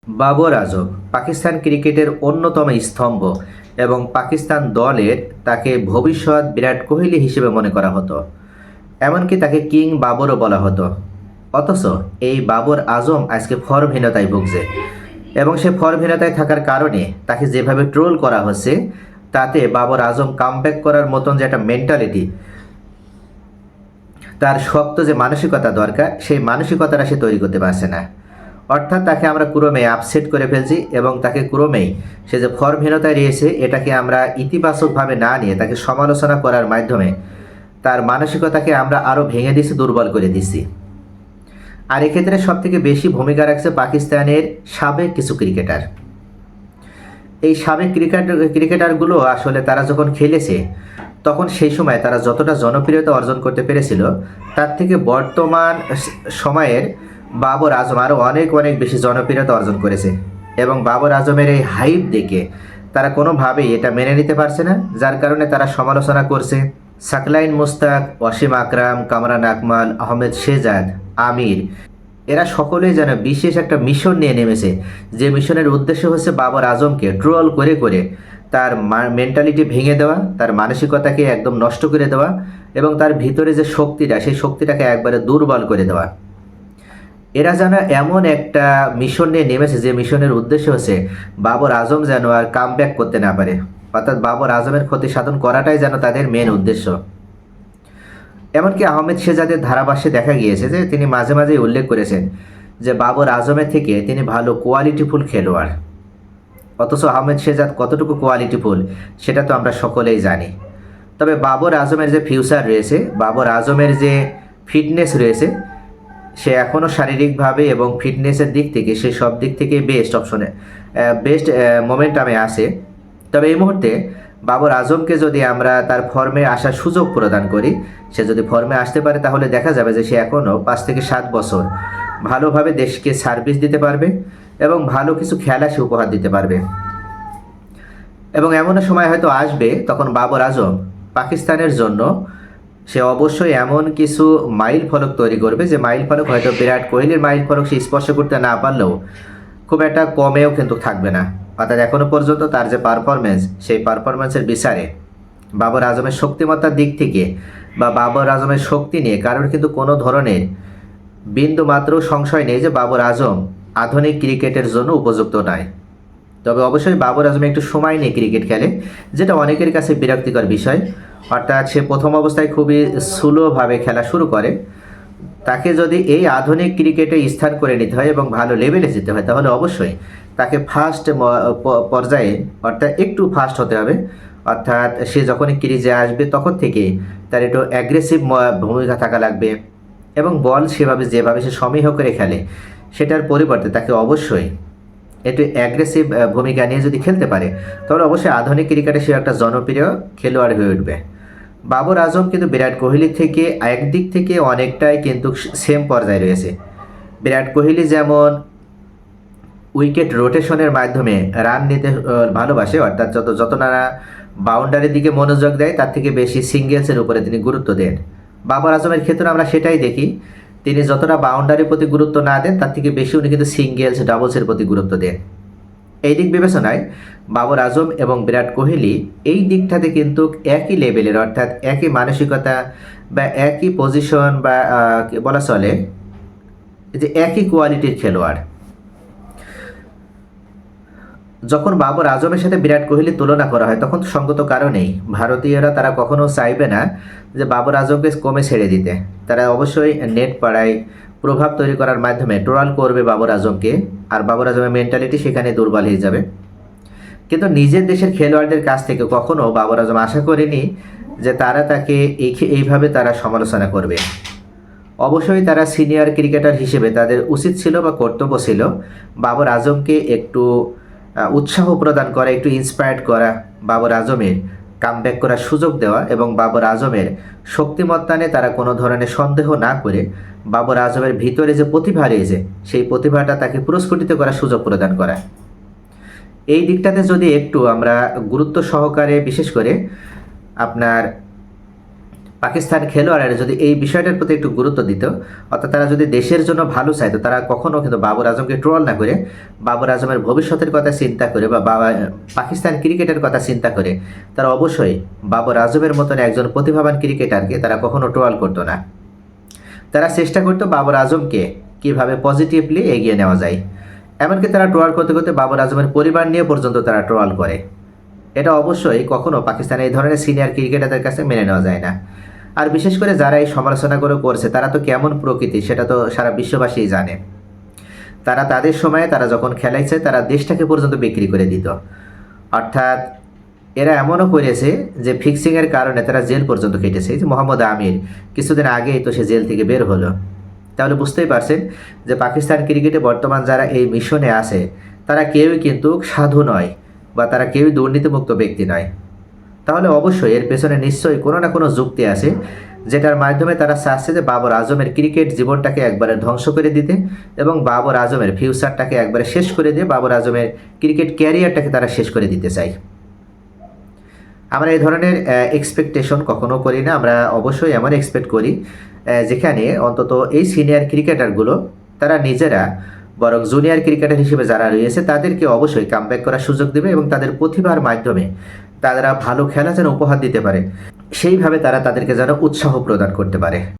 বাবর আজম পাকিস্তান ক্রিকেটের অন্যতম স্তম্ভ এবং পাকিস্তান দলের তাকে ভবিষ্যৎ বিরাট কোহলি হিসেবে মনে করা হতো। এমনকি তাকে কিং বাবরও বলা হতো। অথচ এই বাবর আজম আজকে ফর্মহীনতায় ভুগছে এবং সে ফর্মহীনতায় থাকার কারণে তাকে যেভাবে ট্রোল করা হচ্ছে, তাতে বাবর আজম কামব্যাক করার মতন যে একটা মেন্টালিটি, তার শক্ত যে মানসিকতা দরকার, সেই মানসিকতাটা সে তৈরি করতে পারছে না। অর্থাৎ তাকে আমরা ক্রমেই আপসেট করে ফেলছি এবং তাকে ক্রমেই সে যে ফর্মহীনতায় রয়েছে এটাকে আমরা ইতিবাচকভাবে না নিয়ে তাকে সমালোচনা করার মাধ্যমে তার মানসিকতাকে আমরা আরও ভেঙে দিচ্ছি, দুর্বল করে দিচ্ছি। আর এক্ষেত্রে সবথেকে বেশি ভূমিকা রাখছে পাকিস্তানের সাবেক কিছু ক্রিকেটার। এই সাবেক ক্রিকেটারগুলো আসলে তারা যখন খেলেছে তখন সেই সময় তারা যতটা জনপ্রিয়তা অর্জন করতে পেরেছিল, তার থেকে বর্তমান সময়ের বাবর আজম আরও অনেক অনেক বেশি জনপ্রিয়তা অর্জন করেছে। এবং বাবর আজমের এই হাইপ দেখে তারা কোনোভাবেই এটা মেনে নিতে পারছে না, যার কারণে তারা সমালোচনা করছে। সাকলাইন মুস্তাক, ওয়াসিম আকরাম, কামরান আকমাল, আহমেদ শেহজাদ, আমির, এরা সকলেই যেন বিশেষ একটা মিশন নিয়ে নেমেছে, যে মিশনের উদ্দেশ্য হচ্ছে বাবর আজমকে ট্রোল করে করে তার মেন্টালিটি ভেঙে দেওয়া, তার মানসিকতাকে একদম নষ্ট করে দেওয়া এবং তার ভিতরে যে শক্তিটা, সেই শক্তিটাকে একবারে দুর্বল করে দেওয়া। এরা যেন এমন একটা মিশন নিয়ে নেমেছে, যে মিশনের উদ্দেশ্য হচ্ছে বাবর আজম যেন আর কামব্যাক করতে না পারে, অর্থাৎ বাবর আজমের ক্ষতি সাধন করাটাই যেন তাদের মেন উদ্দেশ্য। এমনকি আহমেদ শেহজাদের ধারাভাষ্যে দেখা গিয়েছে যে তিনি মাঝে মাঝেই উল্লেখ করেছেন যে বাবর আজমের থেকে তিনি ভালো কোয়ালিটিফুল খেলোয়াড়। অথচ আহমেদ শেহজাদ কতটুকু কোয়ালিটিফুল সেটা তো আমরা সকলেই জানি। তবে বাবর আজমের যে ফিউচার রয়েছে, বাবর আজমের যে ফিটনেস রয়েছে, সে এখনও শারীরিকভাবে এবং ফিটনেসের দিক থেকে সে সব দিক থেকে বেস্ট অপশনে, বেস্ট মোমেন্টামে আসে। তবে এই মুহূর্তে বাবর আজমকে যদি আমরা তার ফর্মে আসার সুযোগ প্রদান করি, সে যদি ফর্মে আসতে পারে, তাহলে দেখা যাবে যে সে এখনও 5 থেকে 7 বছর ভালোভাবে দেশকে সার্ভিস দিতে পারবে এবং ভালো কিছু খেলা সে উপহার দিতে পারবে। এবং এমন সময় হয়তো আসবে তখন বাবর আজম পাকিস্তানের জন্য সে অবশ্যই এমন কিছু মাইল ফলক তৈরি করবে, যে মাইল ফলক হয়তো বিরাট কোহলির মাইল ফলক সে স্পর্শ করতে না পারলেও খুব একটা কমেও কিন্তু থাকবে না। অর্থাৎ এখনও পর্যন্ত তার যে পারফরমেন্স, সেই পারফরমেন্সের বিচারে বাবর আজমের শক্তিমত্তার দিক থেকে বা বাবর আজমের শক্তি নিয়ে কারোর কিন্তু কোনো ধরনের বিন্দু মাত্র সংশয় নেই যে বাবর আজম আধুনিক ক্রিকেটের জন্য উপযুক্ত নয়। তবে অবশ্যই বাবর আজম একটু সময় নিয়ে ক্রিকেট খেলে, যেটা অনেকের কাছে বিরক্তিকর বিষয়। অর্থাৎ সে প্রথম অবস্থায় খুবই স্লোভাবে খেলা শুরু করে। তাকে যদি এই আধুনিক ক্রিকেটে স্থান করে নিতে হয় এবং ভালো লেভেলে যেতে হয়, তাহলে অবশ্যই তাকে ফার্স্ট পর্যায়ে, অর্থাৎ একটু ফাস্ট হতে হবে। অর্থাৎ সে যখনই ক্রিজে আসবে তখন থেকে তার একটু অ্যাগ্রেসিভ ভূমিকা থাকা লাগবে এবং বল সেভাবে যেভাবে সে সমীহ করে খেলে, সেটার পরিবর্তে তাকে অবশ্যই একটু অ্যাগ্রেসিভ ভূমিকা নিয়ে যদি খেলতে পারে, তাহলে অবশ্যই আধুনিক ক্রিকেটে সে একটা জনপ্রিয় খেলোয়াড় হয়ে উঠবে। বাবর আজম কিন্তু বিরাট কোহলির থেকে একদিক থেকে অনেকটাই কিন্তু সেম পর্যায়ে রয়েছে। বিরাট কোহলি যেমন উইকেট রোটেশনের মাধ্যমে রান নিতে ভালোবাসে, অর্থাৎ যত না বাউন্ডারির দিকে মনোযোগ দেয়, তার থেকে বেশি সিঙ্গেলসের উপরে তিনি গুরুত্ব দেন। বাবর আজমের ক্ষেত্রে আমরা সেটাই দেখি, তিনি যতটা বাউন্ডারির প্রতি গুরুত্ব না দেন, তার থেকে বেশি উনি কিন্তু সিঙ্গেলস, ডাবলসের প্রতি গুরুত্ব দেন। এই দিক বিবেচনায় বাবর আজম এবং বিরাট কোহলি এই দিকটাতে কিন্তু একই লেভেলের, অর্থাৎ একই মানসিকতা বা একই পজিশন বা বলা চলে যে একই কোয়ালিটির খেলোয়াড়। যখন বাবর আজমের সাথে বিরাট কোহলির তুলনা করা হয়, তখন সঙ্গত কারণেই ভারতীয়রা তারা কখনো চাইবে না যে বাবর আজমকে কমে ছেড়ে দিতে। তারা অবশ্যই নেট পাড়ায় প্রভাব তৈরি করার মাধ্যমে ট্রোল করবে বাবর আজমকে, আর বাবর আজমের মেন্টালিটি সেখানে দুর্বল হয়ে যাবে। কিন্তু নিজের দেশের খেলোয়াড়দের কাছ থেকে কখনো বাবর আজম আশা করেনি যে তারা তাকে এইভাবে তারা সমালোচনা করবে। অবশ্যই তারা সিনিয়র ক্রিকেটার হিসেবে তাদের উচিত ছিল বা কর্তব্য ছিল বাবর আজমকে একটু উৎসাহ প্রদান করা, একটু ইন্সপায়ার্ড করা, বাবর আজমের কামব্যাক করার সুযোগ দেওয়া এবং বাবর আজমের শক্তিমত্তা নিয়ে তারা কোনো ধরনের সন্দেহ না করে বাবর আজমের ভিতরে যে প্রতিভা রয়েছে, সেই প্রতিভাটা তাকে পুরস্কৃত করার সুযোগ প্রদান করা। এই দিকটাতে যদি একটু আমরা গুরুত্ব সহকারে, বিশেষ করে আপনার পাকিস্তান খেলোয়াড়রা যদি এই বিষয়টার প্রতি একটু গুরুত্ব দিত, অর্থাৎ তারা যদি দেশের জন্য ভালো চাইতো, তারা কখনো কিন্তু বাবর আজমকে ট্রল না করে বাবর আজমের ভবিষ্যতের কথা চিন্তা করে বা পাকিস্তান ক্রিকেটের কথা চিন্তা করে তারা অবশ্যই বাবর আজমের মতন একজন প্রতিভাবান ক্রিকেটারকে তারা কখনো ট্রল করতো না। তারা চেষ্টা করতো বাবর আজমকে কীভাবে পজিটিভলি এগিয়ে নেওয়া যায়। এমনকি তারা ট্রল করতে করতে বাবর আজমের পরিবার নিয়ে পর্যন্ত তারা ট্রল করে। এটা অবশ্যই কখনো পাকিস্তানের এই ধরনের সিনিয়র ক্রিকেটারদের কাছে মেনে নেওয়া যায় না। আর বিশেষ করে যারা এই সমালোচনাগুলো করছে তারা তো কেমন প্রকৃতি সেটা তো সারা বিশ্ববাসীই জানে। তারা তাদের সময়ে তারা যখন খেলাইছে তারা দেশটাকে পর্যন্ত বিক্রি করে দিত। অর্থাৎ এরা এমনও করেছে যে ফিক্সিংয়ের কারণে তারা জেল পর্যন্ত কেটেছে। যে মোহাম্মদ আমির কিছুদিন আগেই তো সে জেল থেকে বের হলো। তাহলে বুঝতেই পারছেন যে পাকিস্তান ক্রিকেটে বর্তমান যারা এই মিশনে আছে তারা কেউই কিন্তু সাধু নয় বা তারা কেউই দুর্নীতিমুক্ত ব্যক্তি নয়। তাহলে অবশ্যই এর পেছনে নিশ্চয়ই কোনো না কোনো যুক্তি আছে, যেটার মাধ্যমে তারা চাচ্ছে যে বাবর আজমের ক্রিকেট জীবনটাকে একবারে ধ্বংস করে দিতে এবং বাবর আজমের ফিউচারটাকে একবারে শেষ করে দিয়ে বাবর আজমের ক্রিকেট ক্যারিয়ারটাকে তারা শেষ করে দিতে চায়। আমরা এই ধরনের এক্সপেকটেশন কখনো করি না। আমরা অবশ্যই এমন এক্সপেক্ট করি যেখানে অন্তত এই সিনিয়র ক্রিকেটারগুলো তারা নিজেরা বরং জুনিয়র ক্রিকেটার হিসেবে যারা রয়েছে তাদেরকে অবশ্যই কামব্যাক করার সুযোগ দেবে এবং তাদের প্রতিভার মাধ্যমে তারা ভালো খেলা যেন উপহার দিতে পারে, সেইভাবে তারা তাদেরকে যেন উৎসাহ প্রদান করতে পারে।